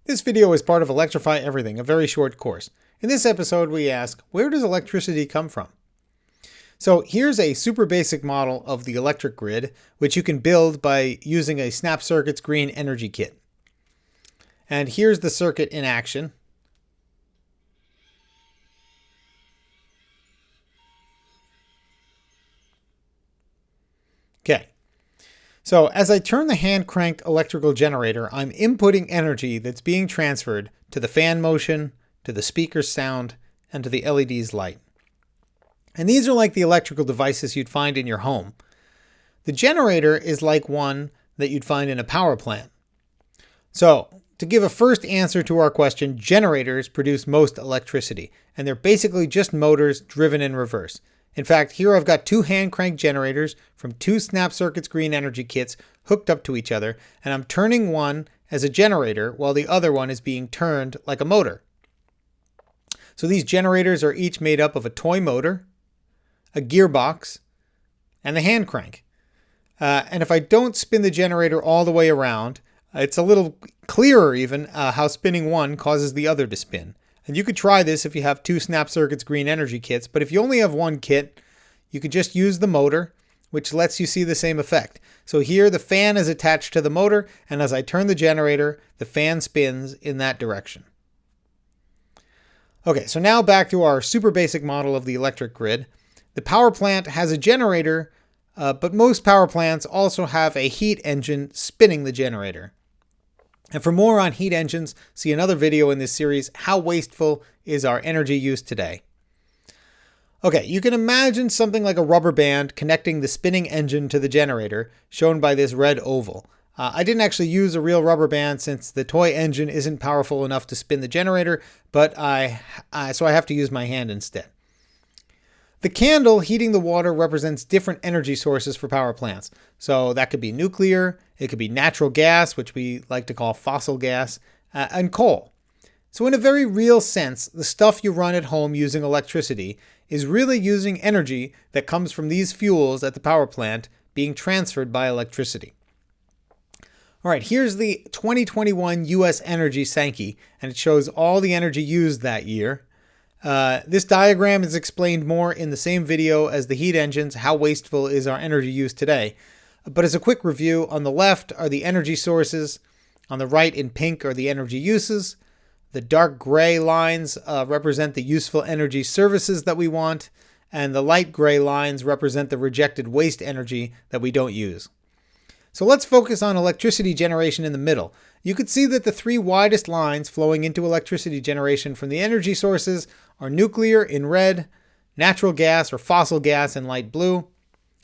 This video is part of Electrify Everything, a very short course. In this episode, we ask, where does electricity come from? So here's a super basic model of the electric grid, which you can build by using a Snap Circuits Green Energy Kit. And here's the circuit in action. Okay. So as I turn the hand crank electrical generator, I'm inputting energy that's being transferred to the fan motion, to the speaker's sound, and to the LED's light. And these are like the electrical devices you'd find in your home. The generator is like one that you'd find in a power plant. So to give a first answer to our question, generators produce most electricity, and they're basically just motors driven in reverse. In fact, here I've got two hand crank generators from two Snap Circuits Green Energy Kits hooked up to each other, and I'm turning one as a generator while the other one is being turned like a motor. So these generators are each made up of a toy motor, a gearbox, and the hand crank. And if I don't spin the generator all the way around, it's a little clearer even how spinning one causes the other to spin. And you could try this if you have two Snap Circuits Green Energy Kits, but if you only have one kit, you could just use the motor, which lets you see the same effect. So here the fan is attached to the motor, and as I turn the generator, the fan spins in that direction. Okay, so now back to our super basic model of the electric grid. The power plant has a generator, but most power plants also have a heat engine spinning the generator. And for more on heat engines, see another video in this series, How Wasteful is Our Energy Use Today? Okay, you can imagine something like a rubber band connecting the spinning engine to the generator, shown by this red oval. I didn't actually use a real rubber band since the toy engine isn't powerful enough to spin the generator, but so I have to use my hand instead. The candle heating the water represents different energy sources for power plants. So that could be nuclear, it could be natural gas, which we like to call fossil gas, and coal. So in a very real sense, the stuff you run at home using electricity is really using energy that comes from these fuels at the power plant being transferred by electricity. All right, here's the 2021 U.S. Energy Sankey, and it shows all the energy used that year. This diagram is explained more in the same video as the heat engines, How Wasteful is Our Energy Use Today? But as a quick review, on the left are the energy sources, on the right in pink are the energy uses, the dark gray lines represent the useful energy services that we want, and the light gray lines represent the rejected waste energy that we don't use. So let's focus on electricity generation in the middle. You could see that the three widest lines flowing into electricity generation from the energy sources are nuclear in red, natural gas or fossil gas in light blue,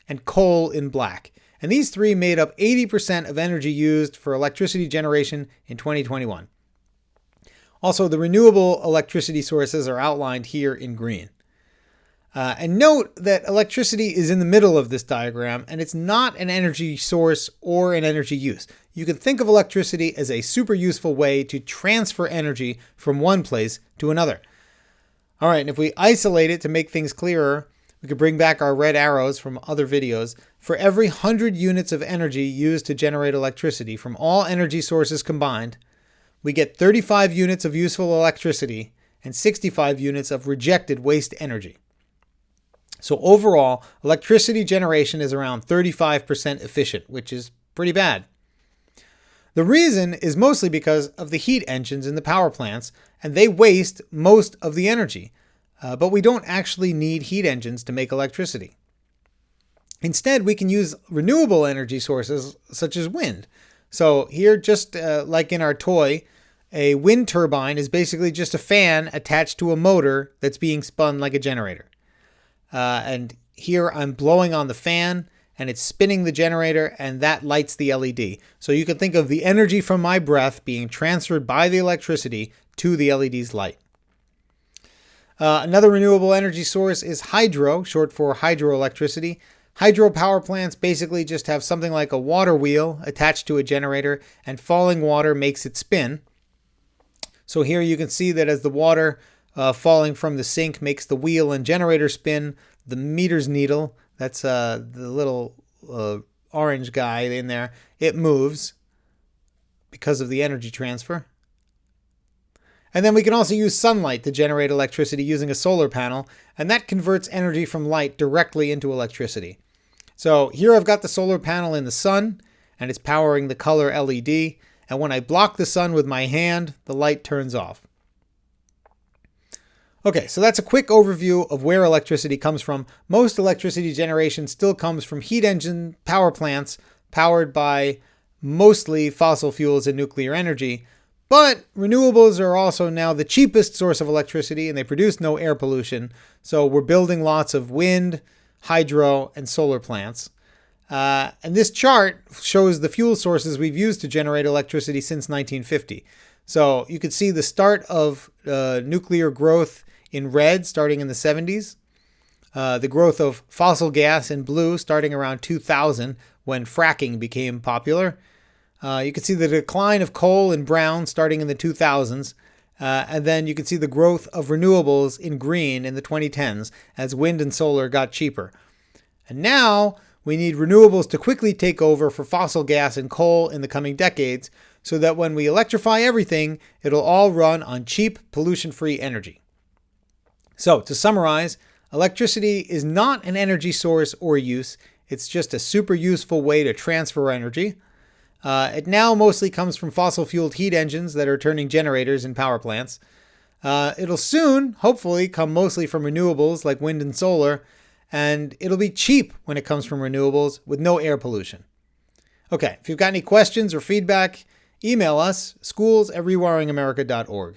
and coal in black. And these three made up 80% of energy used for electricity generation in 2021. Also, the renewable electricity sources are outlined here in green. And note that electricity is in the middle of this diagram, and it's not an energy source or an energy use. You can think of electricity as a super useful way to transfer energy from one place to another. All right, and if we isolate it to make things clearer, we could bring back our red arrows from other videos. For every 100 units of energy used to generate electricity from all energy sources combined, we get 35 units of useful electricity and 65 units of rejected waste energy. So overall, electricity generation is around 35% efficient, which is pretty bad. The reason is mostly because of the heat engines in the power plants, and they waste most of the energy. But we don't actually need heat engines to make electricity. Instead, we can use renewable energy sources such as wind. So here, just like in our toy, a wind turbine is basically just a fan attached to a motor that's being spun like a generator. And here I'm blowing on the fan and it's spinning the generator and that lights the LED. So you can think of the energy from my breath being transferred by the electricity to the LED's light. Another renewable energy source is hydro, short for hydroelectricity. Hydro power plants basically just have something like a water wheel attached to a generator, and falling water makes it spin. So here you can see that as the water falling from the sink makes the wheel and generator spin, the meter's needle, that's the little orange guy in there, it moves because of the energy transfer. And then we can also use sunlight to generate electricity using a solar panel, and that converts energy from light directly into electricity. So here I've got the solar panel in the sun, and it's powering the color LED, and when I block the sun with my hand, the light turns off. Okay, so that's a quick overview of where electricity comes from. Most electricity generation still comes from heat engine power plants powered by mostly fossil fuels and nuclear energy. But renewables are also now the cheapest source of electricity, and they produce no air pollution. So we're building lots of wind, hydro, and solar plants. And this chart shows the fuel sources we've used to generate electricity since 1950. So you can see the start of nuclear growth in red starting in the 70s. The growth of fossil gas in blue starting around 2000 when fracking became popular. You can see the decline of coal in brown starting in the 2000s. And then you can see the growth of renewables in green in the 2010s as wind and solar got cheaper. And now we need renewables to quickly take over for fossil gas and coal in the coming decades so that when we electrify everything, it'll all run on cheap, pollution-free energy. So, to summarize, electricity is not an energy source or use. It's just a super useful way to transfer energy. It now mostly comes from fossil-fueled heat engines that are turning generators in power plants. It'll soon, hopefully, come mostly from renewables like wind and solar, and it'll be cheap when it comes from renewables with no air pollution. Okay, if you've got any questions or feedback, email us, schools@rewiringamerica.org.